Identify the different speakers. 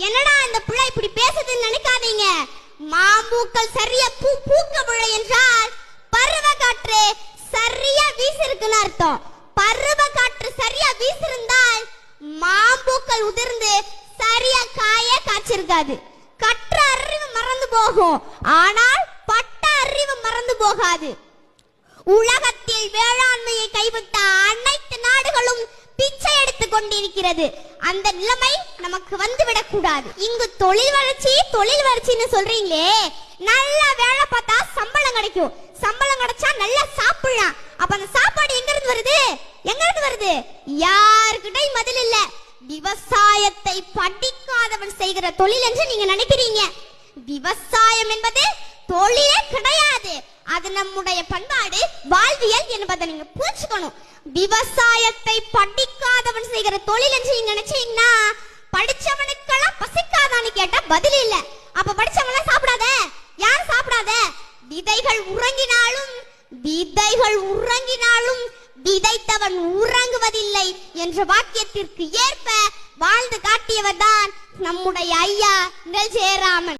Speaker 1: என்னடா இந்த பிள்ளை இப்படி பேசுதுன்னு நினைக்காதீங்க. மாம்பூக்கள் சரியா பூக்க விழ என்றால் பருவ காற்று சரியா வீசிருக்குன்னு அர்த்தம். பருவ காற்று சரியா வீசிருந்தால் மாம்பூக்கள் உதிர்ந்து சரியா காய்ச்சிருக்காது. கற்ற அறிவு மறந்து போகும், ஆனால் பட்ட அறிவு மறந்து போகாது. உலகத்தில் வேளாண்மையை கைவிட்ட அனைத்து நாடுகளும் பிச்சை எடுத்துக் கொண்டிருக்கிறது. அந்த நிலைமை நமக்கு வந்துவிடக் கூடாது. இங்கு தொழில் வளர்ச்சின்னு சொல்றீங்களே, நல்ல வேலை பார்த்தா சம்பளம் கிடைக்கும். சம்பளம் கிடைச்சா நல்லா சாப்பிடலாம். அப்ப அந்த சாப்பாடு எங்க இருந்து வருது? யாருக்கிட்டையும் பதில் இல்ல. விவசாயத்தை படிக்காதவன் செய்கிற தொழில் என்று நீங்க நினைக்கிறீங்க. விவசாயம் என்பது தொழிலே கிடையாது. அது நம்முடைய பண்பாடு, வாழ்வியல் என்பதை நீங்க புரிஞ்சுக்கணும். விவசாயத்தை படிக்காதவன் செய்கிற தொழில் என்று நீங்க நினைச்சீங்கன்னா, படிச்சவனுக்கெல்லாம் பசிக்காதான்னு கேட்டா பதில் இல்ல. அப்ப படிச்சவன் சாப்பிடாத, யாரும் சாப்பிடாத. விதைகள் உறங்கினாலும் விதைத்தவன் உறங்குவதில்லை என்ற வாக்கியத்திற்கு ஏற்ப வாழ்ந்து காட்டியவர் தான் நம்முடைய ஐயா நெல் ஜெயராமன்.